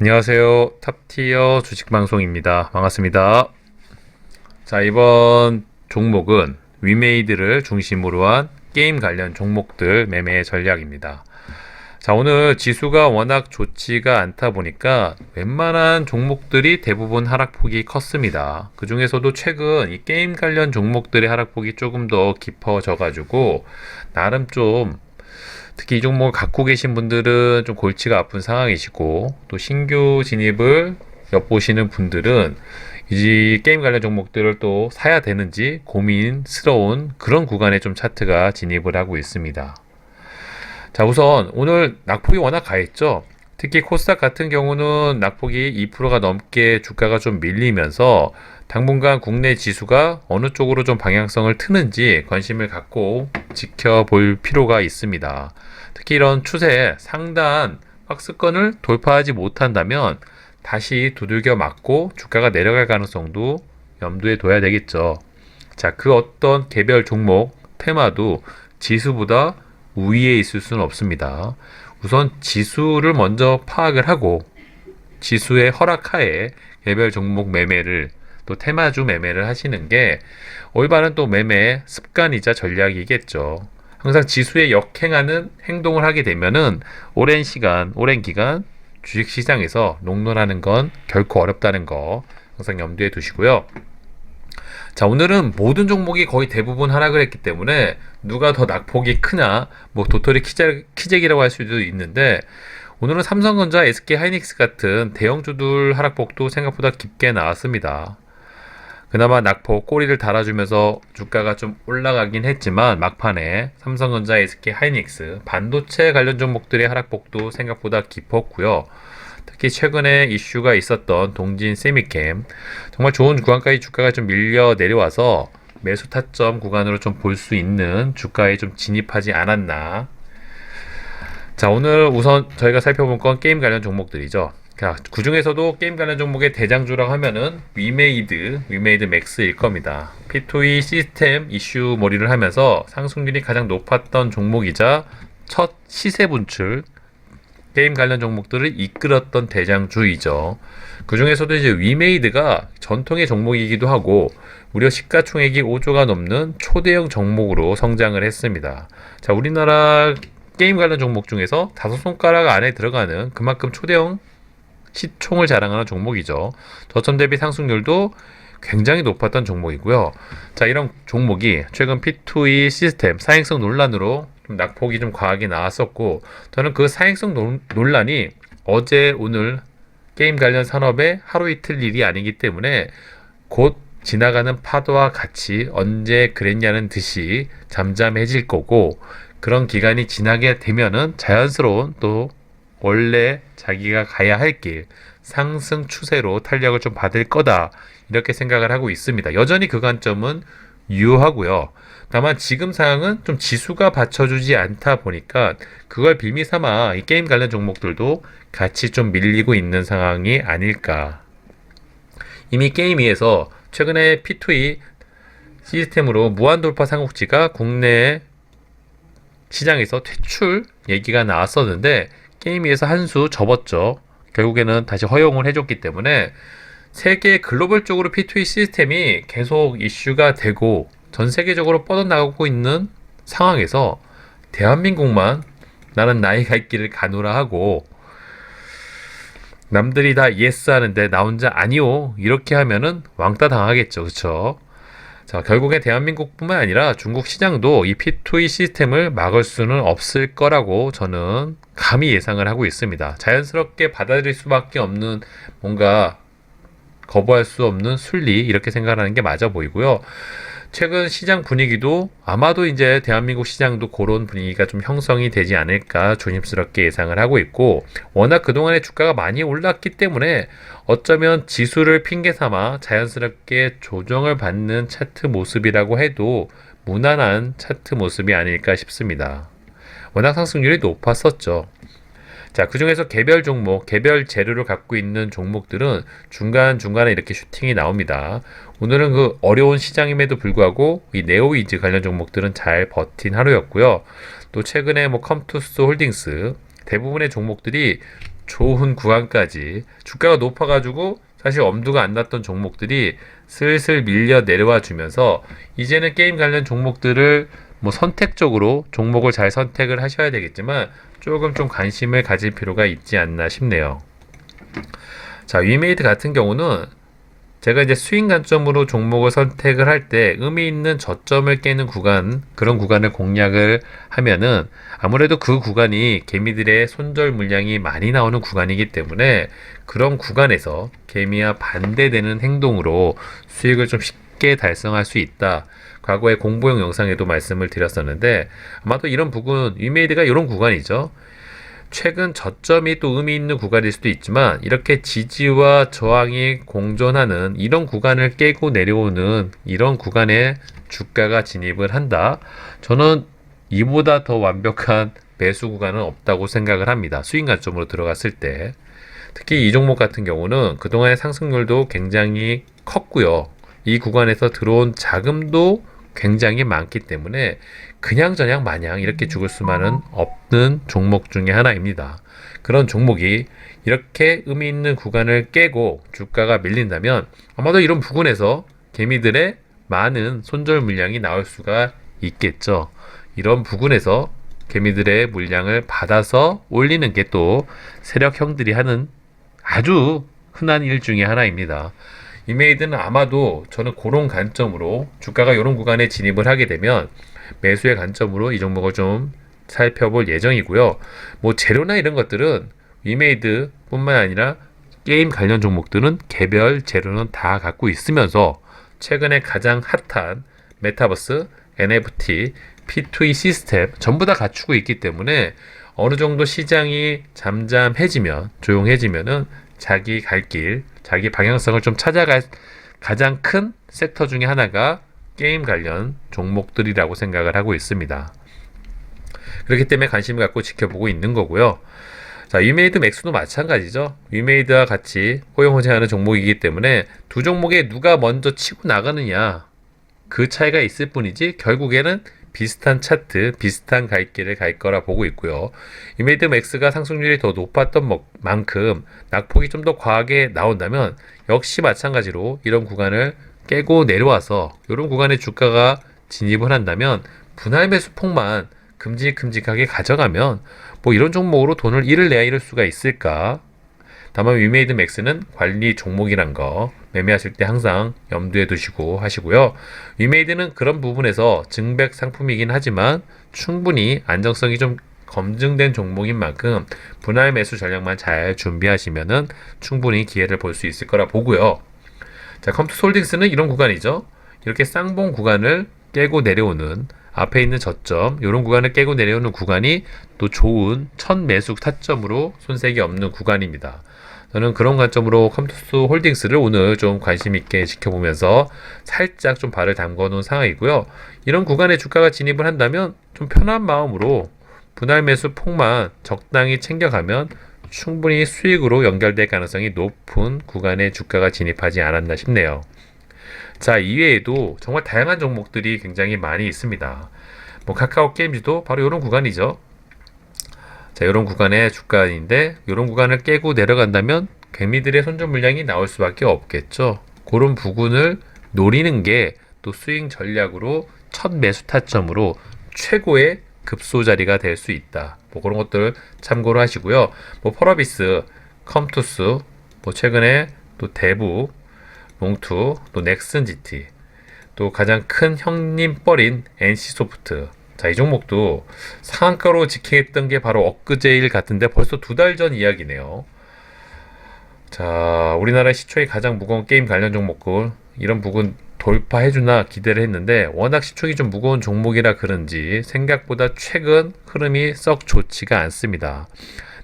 안녕하세요. 탑티어 주식방송입니다. 반갑습니다. 자, 이번 종목은 위메이드를 중심으로 한 게임 관련 종목들 매매 전략입니다. 자, 오늘 지수가 워낙 좋지가 않다 보니까 웬만한 종목들이 대부분 하락폭이 컸습니다. 그 중에서도 최근 이 게임 관련 종목들의 하락폭이 조금 더 깊어져가지고 나름 좀 특히 이 종목을 갖고 계신 분들은 좀 골치가 아픈 상황이시고 또 신규 진입을 엿보시는 분들은 이 게임 관련 종목들을 또 사야 되는지 고민스러운 그런 구간에 좀 차트가 진입을 하고 있습니다. 자, 우선 오늘 낙폭이 워낙 가했죠. 특히 코스닥 같은 경우는 낙폭이 2%가 넘게 주가가 좀 밀리면서 당분간 국내 지수가 어느 쪽으로 좀 방향성을 트는지 관심을 갖고 지켜볼 필요가 있습니다. 특히 이런 추세 상단 박스권을 돌파하지 못한다면 다시 두들겨 맞고 주가가 내려갈 가능성도 염두에 둬야 되겠죠. 자, 그 어떤 개별 종목 테마도 지수보다 우위에 있을 수는 없습니다. 우선 지수를 먼저 파악을 하고 지수의 허락하에 개별 종목 매매를 또 테마주 매매를 하시는 게 올바른 또 매매 습관이자 전략이겠죠. 항상 지수에 역행하는 행동을 하게 되면은 오랜 시간, 오랜 기간 주식시장에서 롱런하는 건 결코 어렵다는 거 항상 염두에 두시고요. 자, 오늘은 모든 종목이 거의 대부분 하락을 했기 때문에 누가 더 낙폭이 크냐, 뭐 도토리 키재기라고 할 수도 있는데 오늘은 삼성전자, SK하이닉스 같은 대형주들 하락폭도 생각보다 깊게 나왔습니다. 그나마 낙폭 꼬리를 달아주면서 주가가 좀 올라가긴 했지만 막판에 삼성전자, SK하이닉스 반도체 관련 종목들의 하락폭도 생각보다 깊었고요. 특히 최근에 이슈가 있었던 동진 세미캠 정말 좋은 구간까지 주가가 좀 밀려 내려와서 매수 타점 구간으로 좀 볼 수 있는 주가에 좀 진입하지 않았나. 자, 오늘 우선 저희가 살펴볼 건 게임 관련 종목들이죠. 자, 그 중에서도 게임 관련 종목의 대장주라고 하면은 위메이드 맥스일 겁니다. P2E 시스템 이슈 몰이를 하면서 상승률이 가장 높았던 종목이자 첫 시세 분출 게임 관련 종목들을 이끌었던 대장주이죠. 그 중에서도 이제 위메이드가 전통의 종목이기도 하고 무려 시가총액이 5조가 넘는 초대형 종목으로 성장을 했습니다. 자, 우리나라 게임 관련 종목 중에서 다섯 손가락 안에 들어가는 그만큼 초대형 시총을 자랑하는 종목이죠. 저점 대비 상승률도 굉장히 높았던 종목이고요. 자, 이런 종목이 최근 P2E 시스템 사행성 논란으로 좀 낙폭이 좀 과하게 나왔었고, 저는 그 사행성 논란이 어제 오늘 게임 관련 산업의 하루 이틀 일이 아니기 때문에 곧 지나가는 파도와 같이 언제 그랬냐는 듯이 잠잠해질 거고, 그런 기간이 지나게 되면은 자연스러운 또 원래 자기가 가야 할 길 상승 추세로 탄력을 좀 받을 거다 이렇게 생각을 하고 있습니다. 여전히 그 관점은 유효하고요. 다만 지금 상황은 좀 지수가 받쳐주지 않다 보니까 그걸 빌미 삼아 이 게임 관련 종목들도 같이 좀 밀리고 있는 상황이 아닐까. 이미 게임위에서 최근에 P2E 시스템으로 무한돌파 삼국지가 국내 시장에서 퇴출 얘기가 나왔었는데 게임위에서 한 수 접었죠. 결국에는 다시 허용을 해줬기 때문에 세계 글로벌적으로 P2E 시스템이 계속 이슈가 되고 전 세계적으로 뻗어나가고 있는 상황에서 대한민국만 나는 나의 갈 길을 가노라 하고 남들이 다 예스 하는데 나 혼자 아니오 이렇게 하면은 왕따 당하겠죠. 그쵸? 자, 결국에 대한민국뿐만 아니라 중국 시장도 이 P2E 시스템을 막을 수는 없을 거라고 저는 감히 예상을 하고 있습니다. 자연스럽게 받아들일 수밖에 없는 뭔가 거부할 수 없는 순리 이렇게 생각하는 게 맞아 보이고요. 최근 시장 분위기도 아마도 이제 대한민국 시장도 그런 분위기가 좀 형성이 되지 않을까 조심스럽게 예상을 하고 있고, 워낙 그동안에 주가가 많이 올랐기 때문에 어쩌면 지수를 핑계 삼아 자연스럽게 조정을 받는 차트 모습이라고 해도 무난한 차트 모습이 아닐까 싶습니다. 워낙 상승률이 높았었죠. 자, 그 중에서 개별 종목, 개별 재료를 갖고 있는 종목들은 중간중간에 이렇게 슈팅이 나옵니다. 오늘은 그 어려운 시장임에도 불구하고 이 네오이즈 관련 종목들은 잘 버틴 하루였고요. 또 최근에 뭐 컴투스 홀딩스 대부분의 종목들이 좋은 구간까지 주가가 높아가지고 사실 엄두가 안 났던 종목들이 슬슬 밀려 내려와 주면서 이제는 게임 관련 종목들을 뭐 선택적으로 종목을 잘 선택을 하셔야 되겠지만 조금 좀 관심을 가질 필요가 있지 않나 싶네요. 자, 위메이드 같은 경우는 제가 이제 스윙 관점으로 종목을 선택을 할 때 의미 있는 저점을 깨는 구간, 그런 구간을 공략을 하면은 아무래도 그 구간이 개미들의 손절 물량이 많이 나오는 구간이기 때문에 그런 구간에서 개미와 반대되는 행동으로 수익을 좀 쉽게 달성할 수 있다. 과거에 공부용 영상에도 말씀을 드렸었는데 아마도 이런 부분, 위메이드가 이런 구간이죠. 최근 저점이 또 의미 있는 구간일 수도 있지만 이렇게 지지와 저항이 공존하는 이런 구간을 깨고 내려오는 이런 구간에 주가가 진입을 한다. 저는 이보다 더 완벽한 매수 구간은 없다고 생각을 합니다. 수익 관점으로 들어갔을 때. 특히 이 종목 같은 경우는 그동안의 상승률도 굉장히 컸고요. 이 구간에서 들어온 자금도 굉장히 많기 때문에 그냥저냥 마냥 이렇게 죽을 수만은 없는 종목 중에 하나입니다. 그런 종목이 이렇게 의미 있는 구간을 깨고 주가가 밀린다면 아마도 이런 부분에서 개미들의 많은 손절 물량이 나올 수가 있겠죠. 이런 부분에서 개미들의 물량을 받아서 올리는 게 또 세력형들이 하는 아주 흔한 일 중에 하나입니다. 이메이드는 아마도 저는 그런 관점으로 주가가 이런 구간에 진입을 하게 되면 매수의 관점으로 이 종목을 좀 살펴볼 예정이고요. 뭐 재료나 이런 것들은 이메이드 뿐만 아니라 게임 관련 종목들은 개별 재료는 다 갖고 있으면서 최근에 가장 핫한 메타버스, NFT, P2E 시스템 전부 다 갖추고 있기 때문에 어느 정도 시장이 잠잠해지면, 조용해지면은 자기 갈 길, 자기 방향성을 좀 찾아갈 가장 큰 섹터 중에 하나가 게임 관련 종목들이라고 생각을 하고 있습니다. 그렇기 때문에 관심을 갖고 지켜보고 있는 거고요. 자, 위메이드 맥스도 마찬가지죠. 위메이드와 같이 호용호재하는 종목이기 때문에 두 종목에 누가 먼저 치고 나가느냐 그 차이가 있을 뿐이지 결국에는 비슷한 차트, 비슷한 갈 길을 갈 거라 보고 있고요. 위메이드 맥스가 상승률이 더 높았던 만큼 낙폭이 좀 더 과하게 나온다면 역시 마찬가지로 이런 구간을 깨고 내려와서 이런 구간에 주가가 진입을 한다면 분할 매수 폭만 큼직큼직하게 가져가면 뭐 이런 종목으로 돈을 잃을 내야 잃을 수가 있을까? 다만 위메이드 맥스는 관리 종목이란 거 매매하실 때 항상 염두에 두시고 하시고요. 위메이드는 그런 부분에서 증백 상품이긴 하지만 충분히 안정성이 좀 검증된 종목인 만큼 분할 매수 전략만 잘 준비하시면은 충분히 기회를 볼 수 있을 거라 보고요. 자, 컴투스 홀딩스는 이런 구간이죠. 이렇게 쌍봉 구간을 깨고 내려오는 앞에 있는 저점, 이런 구간을 깨고 내려오는 구간이 또 좋은 첫 매수 타점으로 손색이 없는 구간입니다. 저는 그런 관점으로 컴투스 홀딩스를 오늘 좀 관심 있게 지켜보면서 살짝 좀 발을 담궈 놓은 상황이고요. 이런 구간에 주가가 진입을 한다면 좀 편한 마음으로 분할 매수 폭만 적당히 챙겨가면 충분히 수익으로 연결될 가능성이 높은 구간에 주가가 진입하지 않았나 싶네요. 자, 이외에도 정말 다양한 종목들이 굉장히 많이 있습니다. 뭐 카카오 게임즈도 바로 이런 구간이죠. 자, 이런 구간의 주가인데 이런 구간을 깨고 내려간다면 개미들의 손절 물량이 나올 수밖에 없겠죠. 그런 부분을 노리는 게 또 스윙 전략으로 첫 매수 타점으로 최고의 급소 자리가 될 수 있다. 뭐 그런 것들 참고로 하시고요. 뭐 펄어비스, 컴투스, 뭐 최근에 또 대부, 롱투, 또 넥슨 GT, 또 가장 큰 형님 뻘인 NC소프트. 자, 이 종목도 상한가로 직행했던 게 바로 엊그제일 같은데 벌써 2달 전 이야기네요. 자, 우리나라 시총이 가장 무거운 게임 관련 종목들 이런 부분 돌파해주나 기대를 했는데 워낙 시총이 좀 무거운 종목이라 그런지 생각보다 최근 흐름이 썩 좋지가 않습니다.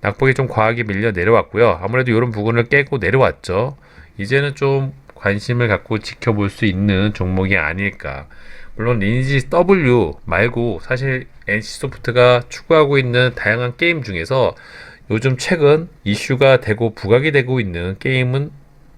낙폭이 좀 과하게 밀려 내려왔고요. 아무래도 이런 부분을 깨고 내려왔죠. 이제는 좀 관심을 갖고 지켜볼 수 있는 종목이 아닐까. 물론 리니지 W 말고 사실 NC소프트가 추구하고 있는 다양한 게임 중에서 요즘 최근 이슈가 되고 부각이 되고 있는 게임은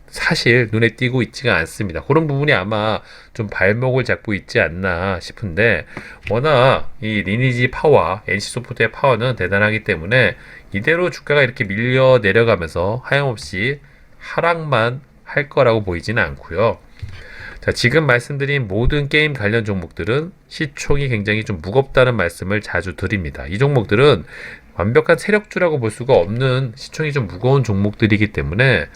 사실 눈에 띄고 있지가 않습니다. 그런 부분이 아마 좀 발목을 잡고 있지 않나 싶은데, 워낙 이 리니지 파워, NC소프트의 파워는 대단하기 때문에 이대로 주가가 이렇게 밀려 내려가면서 하염없이 하락만 할 거라고 보이지는 않고요. 자, 지금 말씀드린 모든 게임 관련 종목들은 시총이 굉장히 좀 무겁다는 말씀을 자주 드립니다. 이 종목들은 완벽한 세력주라고 볼 수가 없는 시총이 좀 무거운 종목들이기 때문에,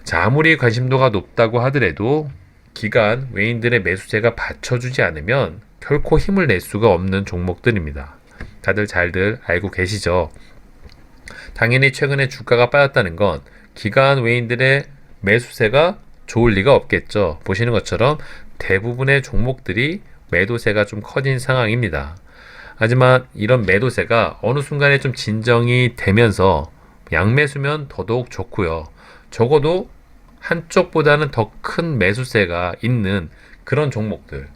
자, 아무리 관심도가 높다고 하더라도 기관 외인들의 매수세가 받쳐주지 않으면 결코 힘을 낼 수가 없는 종목들입니다. 다들 잘들 알고 계시죠? 당연히 최근에 주가가 빠졌다는 건 기관 외인들의 매수세가 좋을 리가 없겠죠. 보시는 것처럼 대부분의 종목들이 매도세가 좀 커진 상황입니다. 하지만 이런 매도세가 어느 순간에 좀 진정이 되면서 양매수면 더더욱 좋고요. 적어도 한쪽보다는 더 큰 매수세가 있는 그런 종목들,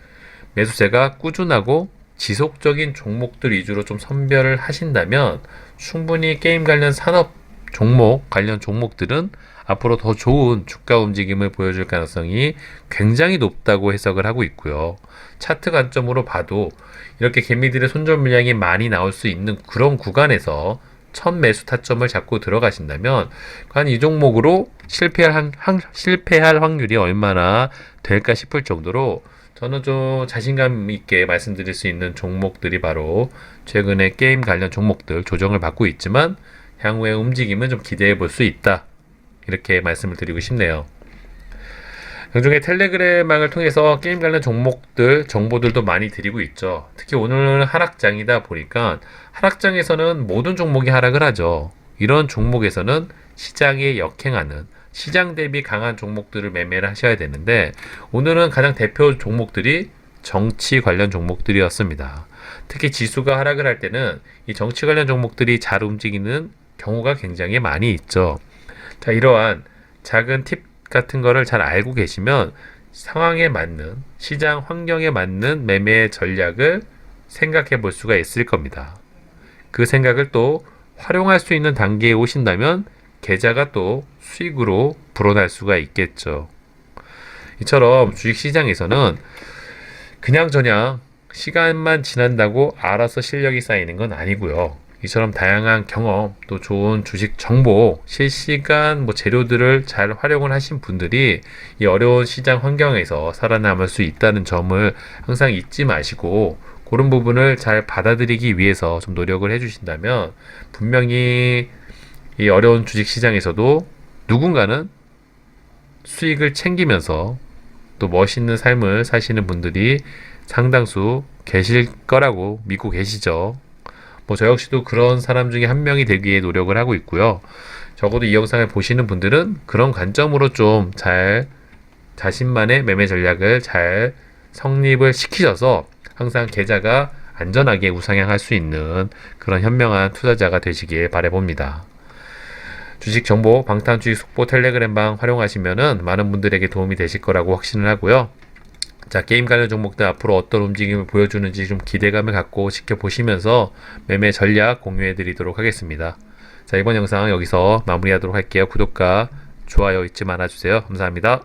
매수세가 꾸준하고 지속적인 종목들 위주로 좀 선별을 하신다면 충분히 게임 관련 산업 종목, 관련 종목들은 앞으로 더 좋은 주가 움직임을 보여줄 가능성이 굉장히 높다고 해석을 하고 있고요. 차트 관점으로 봐도 이렇게 개미들의 손절 물량이 많이 나올 수 있는 그런 구간에서 첫 매수 타점을 잡고 들어가신다면 과연 이 종목으로 실패할 확률이 얼마나 될까 싶을 정도로 저는 좀 자신감 있게 말씀드릴 수 있는 종목들이 바로 최근에 게임 관련 종목들 조정을 받고 있지만 향후의 움직임은 좀 기대해 볼 수 있다. 이렇게 말씀을 드리고 싶네요. 그중에 텔레그램망을 통해서 게임 관련 종목들 정보들도 많이 드리고 있죠. 특히 오늘은 하락장이다 보니까 하락장에서는 모든 종목이 하락을 하죠. 이런 종목에서는 시장에 역행하는 시장 대비 강한 종목들을 매매를 하셔야 되는데, 오늘은 가장 대표 종목들이 정치 관련 종목들이었습니다. 특히 지수가 하락을 할 때는 이 정치 관련 종목들이 잘 움직이는 경우가 굉장히 많이 있죠. 자, 이러한 작은 팁 같은 거를 잘 알고 계시면 상황에 맞는, 시장 환경에 맞는 매매 전략을 생각해 볼 수가 있을 겁니다. 그 생각을 또 활용할 수 있는 단계에 오신다면 계좌가 또 수익으로 불어날 수가 있겠죠. 이처럼 주식시장에서는 그냥저냥 시간만 지난다고 알아서 실력이 쌓이는 건 아니고요. 이처럼 다양한 경험, 또 좋은 주식 정보, 실시간 재료들을 잘 활용을 하신 분들이 이 어려운 시장 환경에서 살아남을 수 있다는 점을 항상 잊지 마시고, 그런 부분을 잘 받아들이기 위해서 좀 노력을 해주신다면 분명히 이 어려운 주식 시장에서도 누군가는 수익을 챙기면서 또 멋있는 삶을 사시는 분들이 상당수 계실 거라고 믿고 계시죠. 저 역시도 그런 사람 중에 한 명이 되기 위해 노력을 하고 있고요. 적어도 이 영상을 보시는 분들은 그런 관점으로 좀 잘 자신만의 매매 전략을 잘 성립을 시키셔서 항상 계좌가 안전하게 우상향할 수 있는 그런 현명한 투자자가 되시길 바라봅니다. 주식 정보 방탄주식 속보 텔레그램방 활용하시면은 많은 분들에게 도움이 되실 거라고 확신을 하고요. 자, 게임 관련 종목들 앞으로 어떤 움직임을 보여주는지 좀 기대감을 갖고 지켜보시면서 매매 전략 공유해 드리도록 하겠습니다. 자, 이번 영상 여기서 마무리하도록 할게요. 구독과 좋아요 잊지 말아주세요. 감사합니다.